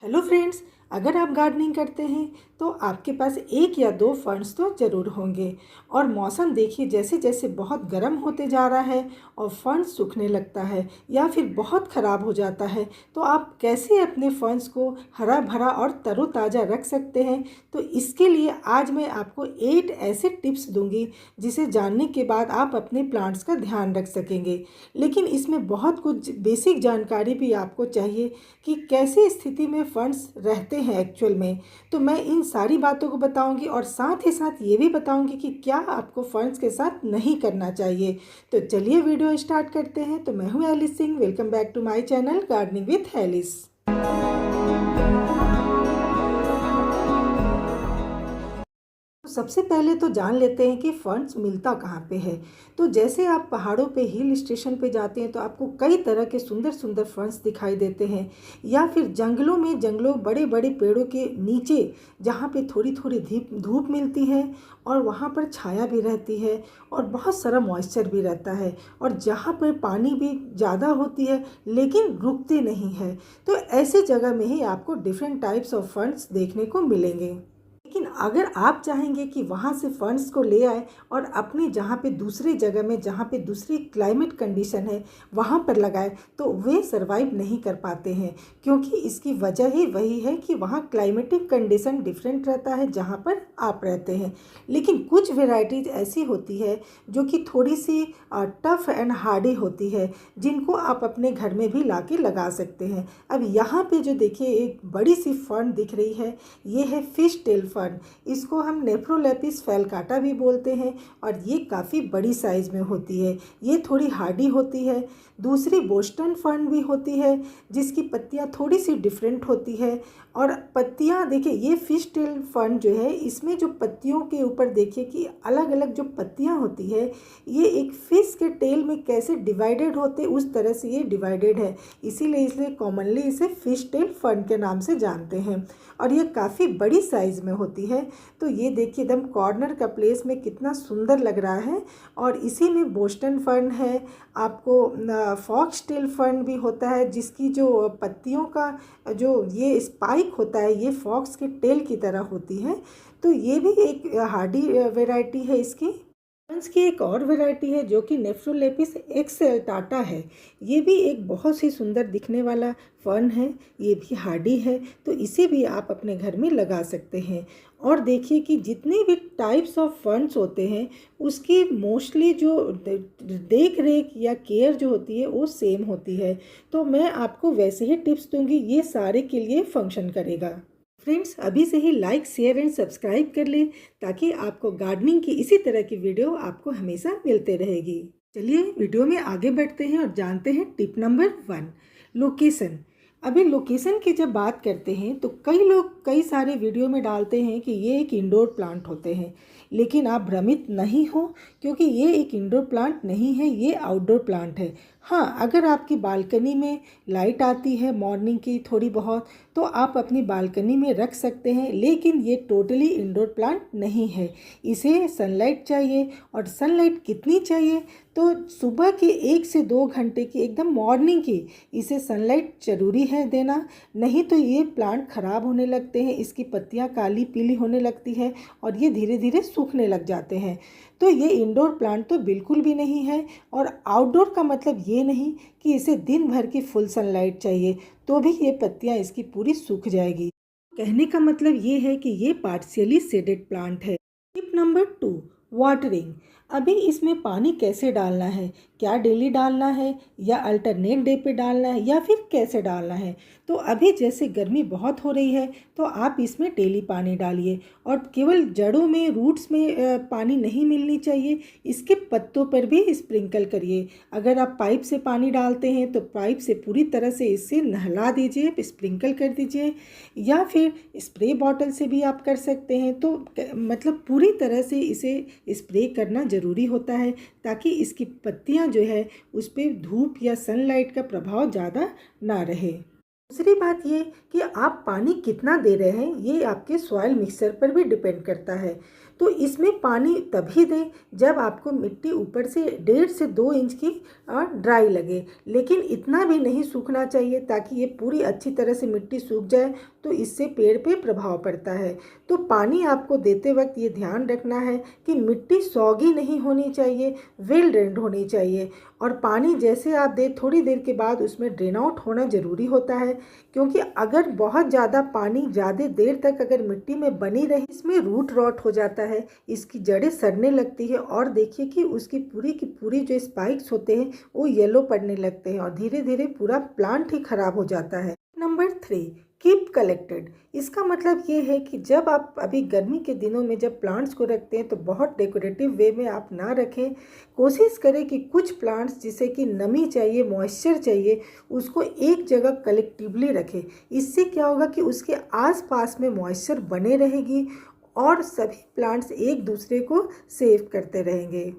Hello friends, अगर आप gardening करते हैं तो आपके पास एक या दो फर्न्स तो ज़रूर होंगे। और मौसम देखिए जैसे जैसे बहुत गर्म होते जा रहा है और फर्न्स सूखने लगता है या फिर बहुत ख़राब हो जाता है, तो आप कैसे अपने फर्न्स को हरा भरा और तरोताज़ा रख सकते हैं। तो इसके लिए आज मैं आपको 8 ऐसे टिप्स दूंगी जिसे जानने के बाद आप अपने प्लांट्स का ध्यान रख सकेंगे। लेकिन इसमें बहुत कुछ बेसिक जानकारी भी आपको चाहिए कि कैसी स्थिति में फंड्स रहते हैं एक्चुअल में। तो मैं इन सारी बातों को बताऊंगी और साथ ही साथ ये भी बताऊंगी कि क्या आपको फंड्स के साथ नहीं करना चाहिए। तो चलिए वीडियो स्टार्ट करते हैं। तो मैं हूँ Alice Singh, welcome back to my channel gardening with Alice. सबसे पहले तो जान लेते हैं कि फर्न्स मिलता कहाँ पे है। तो जैसे आप पहाड़ों पे हिल स्टेशन पे जाते हैं तो आपको कई तरह के सुंदर सुंदर फर्न्स दिखाई देते हैं, या फिर जंगलों में बड़े बड़े पेड़ों के नीचे जहाँ पे थोड़ी थोड़ी धूप मिलती है और वहाँ पर छाया भी रहती है और बहुत सारा मॉइस्चर भी रहता है, और जहाँ पर पानी भी ज़्यादा होती है लेकिन रुकती नहीं है। तो ऐसे जगह में ही आपको डिफरेंट टाइप्स ऑफ फर्न्स देखने को मिलेंगे। लेकिन अगर आप चाहेंगे कि वहाँ से फंड्स को ले आए और अपने जहाँ पे दूसरी जगह में जहाँ पे दूसरी क्लाइमेट कंडीशन है वहाँ पर लगाए, तो वे सरवाइव नहीं कर पाते हैं, क्योंकि इसकी वजह ही वही है कि वहाँ क्लाइमेटिक कंडीशन डिफरेंट रहता है जहाँ पर आप रहते हैं। लेकिन कुछ वेराइटीज़ ऐसी होती है जो कि थोड़ी सी टफ़ एंड हार्डी होती है, जिनको आप अपने घर में भी ला के लगा सकते हैं। अब यहाँ पे जो देखिए एक बड़ी सी फर्न दिख रही है, ये है फिश टेल फर्न। इसको हम नेफ्रोलेपिस फैलकाटा भी बोलते हैं और ये काफ़ी बड़ी साइज़ में होती है। ये थोड़ी हार्डी होती है। दूसरी बोस्टन फर्न भी होती है जिसकी पत्तियां थोड़ी सी डिफरेंट होती है। और पत्तियां देखिए, ये फिश टेल फर्न जो है इसमें जो पत्तियों के ऊपर देखिए कि अलग अलग जो पत्तियां होती है, ये एक फिश के टेल में कैसे डिवाइडेड होते उस तरह से ये डिवाइडेड है, इसीलिए कॉमनली इसे फिश टेल फर्न के नाम से जानते हैं। और ये काफ़ी बड़ी साइज़ में होती है। तो ये देखिए एकदम कॉर्नर का प्लेस में कितना सुंदर लग रहा है। और इसी में बोस्टन फर्न है, आपको फॉक्स टेल फर्न भी होता है जिसकी जो पत्तियों का जो ये स्पाइक होता है ये फॉक्स के टेल की तरह होती है। तो ये भी एक हार्डी वेराइटी है इसकी। फर्न्स की एक और वैरायटी है जो कि नेफ्रोलेपिस एक्सेल्टाटा है। ये भी एक बहुत ही सुंदर दिखने वाला फर्न है, ये भी हार्डी है, तो इसे भी आप अपने घर में लगा सकते हैं। और देखिए कि जितने भी टाइप्स ऑफ फर्न्स होते हैं उसकी मोस्टली जो देख रेख या केयर जो होती है वो सेम होती है। तो मैं आपको वैसे ही टिप्स दूंगी, ये सारे के लिए फंक्शन करेगा। फ्रेंड्स, अभी से ही लाइक शेयर एंड सब्सक्राइब कर लें ताकि आपको गार्डनिंग की इसी तरह की वीडियो आपको हमेशा मिलते रहेगी। चलिए वीडियो में आगे बढ़ते हैं और जानते हैं टिप नंबर 1, लोकेशन। अभी लोकेशन की जब बात करते हैं तो कई लोग कई सारे वीडियो में डालते हैं कि ये एक इंडोर प्लांट होते हैं, लेकिन आप भ्रमित नहीं हो, क्योंकि ये एक इंडोर प्लांट नहीं है, ये आउटडोर प्लांट है। हाँ, अगर आपकी बालकनी में लाइट आती है मॉर्निंग की थोड़ी बहुत, तो आप अपनी बालकनी में रख सकते हैं, लेकिन ये टोटली इंडोर प्लांट नहीं है। इसे सनलाइट चाहिए, और सनलाइट कितनी चाहिए, तो सुबह के 1 से 2 घंटे की एकदम मॉर्निंग की इसे सनलाइट ज़रूरी है देना। नहीं तो ये प्लांट ख़राब होने लगते हैं, इसकी पत्तियां काली पीली होने लगती है और ये धीरे धीरे सूखने लग जाते हैं। तो ये इंडोर प्लांट तो बिल्कुल भी नहीं है। और आउटडोर का मतलब ये नहीं कि इसे दिन भर की फुल सनलाइट चाहिए, तो भी ये पत्तियां इसकी पूरी सूख जाएगी। कहने का मतलब ये है कि ये पार्शियली शेडेड प्लांट है। Tip number 2, watering. अभी इसमें पानी कैसे डालना है, क्या डेली डालना है या अल्टरनेट डे पे डालना है या फिर कैसे डालना है। तो अभी जैसे गर्मी बहुत हो रही है तो आप इसमें डेली पानी डालिए, और केवल जड़ों में रूट्स में पानी नहीं मिलनी चाहिए, इसके पत्तों पर भी स्प्रिंकल करिए। अगर आप पाइप से पानी डालते हैं तो पाइप से पूरी तरह से इसे नहला दीजिए, स्प्रिंकल कर दीजिए, या फिर स्प्रे बॉटल से भी आप कर सकते हैं। तो मतलब पूरी तरह से इसे स्प्रे करना ज़रूरी होता है ताकि इसकी पत्तियां जो है उस पर धूप या सनलाइट का प्रभाव ज़्यादा ना रहे। दूसरी बात ये कि आप पानी कितना दे रहे हैं ये आपके सॉइल मिक्सचर पर भी डिपेंड करता है। तो इसमें पानी तभी दें जब आपको मिट्टी ऊपर से 1.5 से 2 इंच की ड्राई लगे, लेकिन इतना भी नहीं सूखना चाहिए ताकि ये पूरी अच्छी तरह से मिट्टी सूख जाए, तो इससे पेड़ पे प्रभाव पड़ता है। तो पानी आपको देते वक्त ये ध्यान रखना है कि मिट्टी सौगी नहीं होनी चाहिए, वेल ड्रेन्ड होनी चाहिए। और पानी जैसे आप दें थोड़ी देर के बाद उसमें ड्रेन आउट होना ज़रूरी होता है, क्योंकि अगर बहुत ज़्यादा पानी ज़्यादा देर तक अगर मिट्टी में बनी रही, इसमें रूट रॉट हो जाता है, इसकी जड़ें सड़ने लगती है और देखिए कि उसकी पूरी की पूरी जो स्पाइक्स होते हैं वो येलो पड़ने लगते हैं और धीरे धीरे पूरा प्लांट ही खराब हो जाता है। Number 3, keep collected. इसका मतलब ये है कि जब आप अभी गर्मी के दिनों में जब प्लांट्स को रखते हैं तो बहुत डेकोरेटिव वे में आप ना रखें। कोशिश करें कि कुछ प्लांट्स जिसे कि नमी चाहिए, मॉइस्चर चाहिए, उसको एक जगह कलेक्टिवली रखें। इससे क्या होगा कि उसके आसपास में मॉइस्चर बने रहेगी और सभी प्लांट्स एक दूसरे को सेव करते रहेंगे।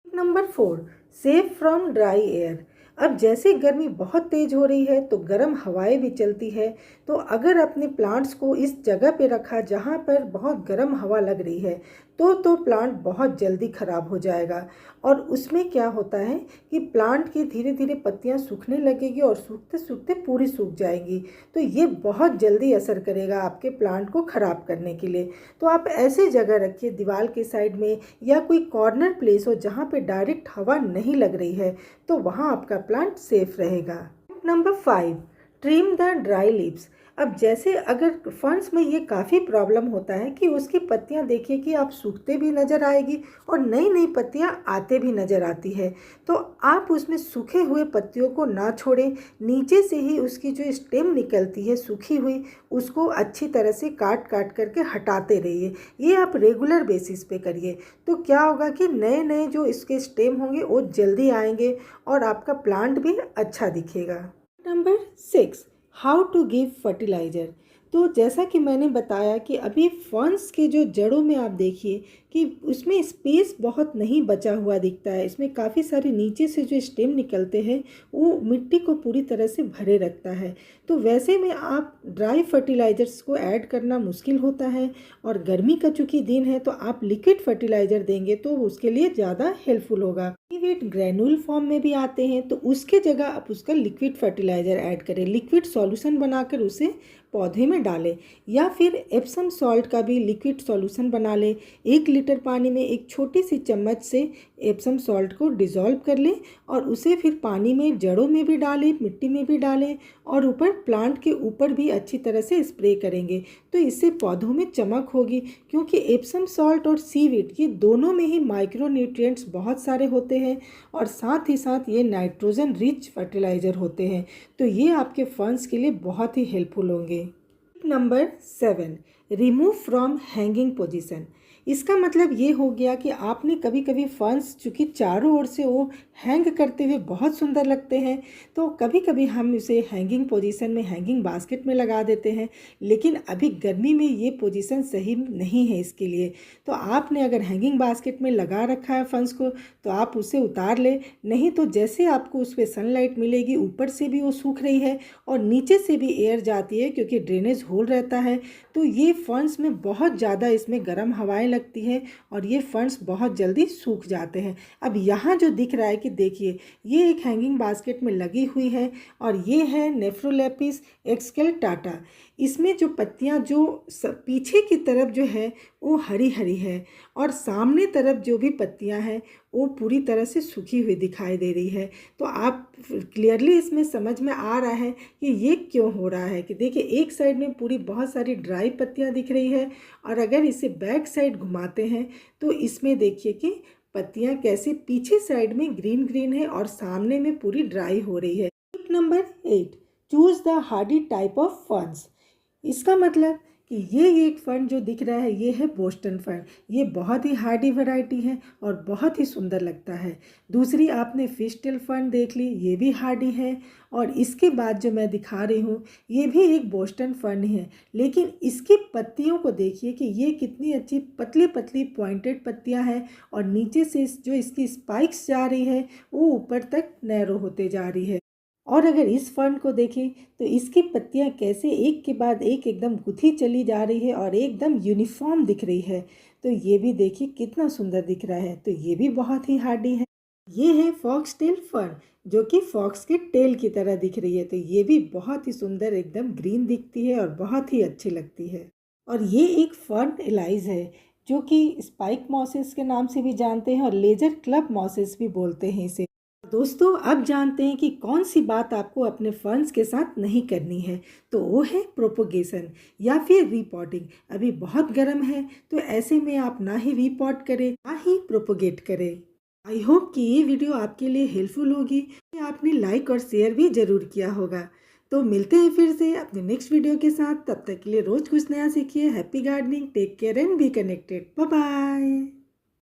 Number 4, save from dry air. अब जैसे गर्मी बहुत तेज़ हो रही है तो गर्म हवाएं भी चलती है, तो अगर अपने प्लांट्स को इस जगह पे रखा जहाँ पर बहुत गर्म हवा लग रही है तो प्लांट बहुत जल्दी ख़राब हो जाएगा। और उसमें क्या होता है कि प्लांट की धीरे धीरे पत्तियाँ सूखने लगेगी और सूखते सूखते पूरी सूख जाएंगी, तो ये बहुत जल्दी असर करेगा आपके प्लांट को ख़राब करने के लिए। तो आप ऐसे जगह रखिए दीवार के साइड में या कोई कॉर्नर प्लेस हो जहाँ पे डायरेक्ट हवा नहीं लग रही है, तो वहाँ आपका प्लांट सेफ रहेगा। Number 5, trim the dry leaves. अब जैसे अगर फर्न्स में ये काफ़ी प्रॉब्लम होता है कि उसकी पत्तियां देखिए कि आप सूखते भी नज़र आएगी और नई नई पत्तियां आते भी नज़र आती है, तो आप उसमें सूखे हुए पत्तियों को ना छोड़ें, नीचे से ही उसकी जो स्टेम निकलती है सूखी हुई उसको अच्छी तरह से काट काट करके हटाते रहिए। ये आप रेगुलर बेसिस पे करिए, तो क्या होगा कि नए नए जो इसके स्टेम होंगे वो जल्दी आएंगे और आपका प्लांट भी अच्छा दिखेगा। Number 6, how to give fertiliser. तो जैसा कि मैंने बताया कि अभी फर्न्स के जो जड़ों में आप देखिए कि उसमें स्पेस बहुत नहीं बचा हुआ दिखता है, इसमें काफ़ी सारे नीचे से जो स्टेम निकलते हैं वो मिट्टी को पूरी तरह से भरे रखता है। तो वैसे में आप ड्राई फर्टिलाइज़र्स को ऐड करना मुश्किल होता है, और गर्मी का चूँकि दिन है तो आप लिक्विड फर्टिलाइज़र देंगे तो उसके लिए ज़्यादा हेल्पफुल होगा। वेट ग्रैनुल फॉर्म में भी आते हैं, तो उसके जगह आप उसका लिक्विड फर्टिलाइज़र ऐड करें, लिक्विड सॉल्यूशन बनाकर उसे पौधे में डालें, या फिर एप्सम सॉल्ट का भी लिक्विड सॉल्यूशन बना लें। 1 लीटर पानी में एक छोटी सी चम्मच से एप्सम सॉल्ट को डिज़ोल्व कर लें और उसे फिर पानी में जड़ों में भी डालें, मिट्टी में भी डालें और ऊपर प्लांट के ऊपर भी अच्छी तरह से स्प्रे करेंगे, तो इससे पौधों में चमक होगी। क्योंकि एप्सम सॉल्ट और सीवीड ये दोनों में ही माइक्रो न्यूट्रिएंट्स बहुत सारे होते हैं और साथ ही साथ ये नाइट्रोजन रिच फर्टिलाइज़र होते हैं, तो ये आपके फर्न्स के लिए बहुत ही हेल्पफुल होंगे। Number 7, remove from hanging position. इसका मतलब ये हो गया कि आपने कभी कभी फर्न्स चूँकि चारों ओर से वो हैंग करते हुए बहुत सुंदर लगते हैं, तो कभी कभी हम इसे हैंगिंग पोजीशन में, हैंगिंग बास्केट में लगा देते हैं, लेकिन अभी गर्मी में ये पोजीशन सही नहीं है इसके लिए। तो आपने अगर हैंगिंग बास्केट में लगा रखा है फर्न्स को तो आप उसे उतार लें, नहीं तो जैसे आपको उस पर सनलाइट मिलेगी, ऊपर से भी वो सूख रही है और नीचे से भी एयर जाती है क्योंकि ड्रेनेज होल रहता है, तो ये फर्न्स में बहुत ज़्यादा इसमें गर्म हवाएं लगती है और ये फर्न्स बहुत जल्दी सूख जाते हैं। अब यहाँ जो दिख रहा है कि देखिए ये एक हैंगिंग बास्केट में लगी हुई है और ये है नेफ्रोलेपिस एक्सकेलेटाटा। इसमें जो पत्तियाँ जो पीछे की तरफ जो है वो हरी हरी है और सामने तरफ जो भी पत्तियाँ हैं वो पूरी तरह से सूखी हुई दिखाई दे रही है। तो आप क्लियरली इसमें समझ में आ रहा है कि ये क्यों हो रहा है, कि देखिए एक साइड में पूरी बहुत सारी ड्राई पत्तियाँ दिख रही है और अगर इसे बैक साइड घुमाते हैं तो इसमें देखिए कि पत्तियाँ कैसे पीछे साइड में ग्रीन ग्रीन है और सामने में पूरी ड्राई हो रही है। Tip number 8, choose the Hardy type of ferns. इसका मतलब कि ये एक फर्न जो दिख रहा है ये है बोस्टन फर्न, ये बहुत ही हार्डी वैरायटी है और बहुत ही सुंदर लगता है। दूसरी आपने फिश टेल फर्न देख ली, ये भी हार्डी है, और इसके बाद जो मैं दिखा रही हूँ ये भी एक बोस्टन फर्न है, लेकिन इसकी पत्तियों को देखिए कि ये कितनी अच्छी पतली पतली पॉइंटेड पत्तियाँ हैं और नीचे से जो इसकी स्पाइक्स जा रही है वो ऊपर तक नैरो होते जा रही है। और अगर इस फर्न को देखें तो इसकी पत्तियां कैसे एक के बाद एक एकदम गुथी चली जा रही है और एकदम यूनिफॉर्म दिख रही है। तो ये भी देखिए कितना सुंदर दिख रहा है। तो ये भी बहुत ही हार्डी है। ये है फॉक्स टेल फर्न, जो कि फॉक्स के टेल की तरह दिख रही है। तो ये भी बहुत ही सुंदर एकदम ग्रीन दिखती है और बहुत ही अच्छी लगती है। और ये एक फर्न एलाइज है, जो कि स्पाइक मॉसेस के नाम से भी जानते हैं और लेजर क्लब मॉसेस भी बोलते हैं इसे। दोस्तों, अब जानते हैं कि कौन सी बात आपको अपने फर्न्स के साथ नहीं करनी है। तो वो है प्रोपोगेशन या फिर रीपॉटिंग। अभी बहुत गर्म है, तो ऐसे में आप ना ही रीपॉट करें ना ही प्रोपोगेट करें। आई होप कि ये वीडियो आपके लिए हेल्पफुल होगी। आपने लाइक और शेयर भी ज़रूर किया होगा। तो मिलते हैं फिर से अपने नेक्स्ट वीडियो के साथ। तब तक के लिए रोज़ कुछ नया सीखिए। Happy gardening, take care and be connected. Bye bye.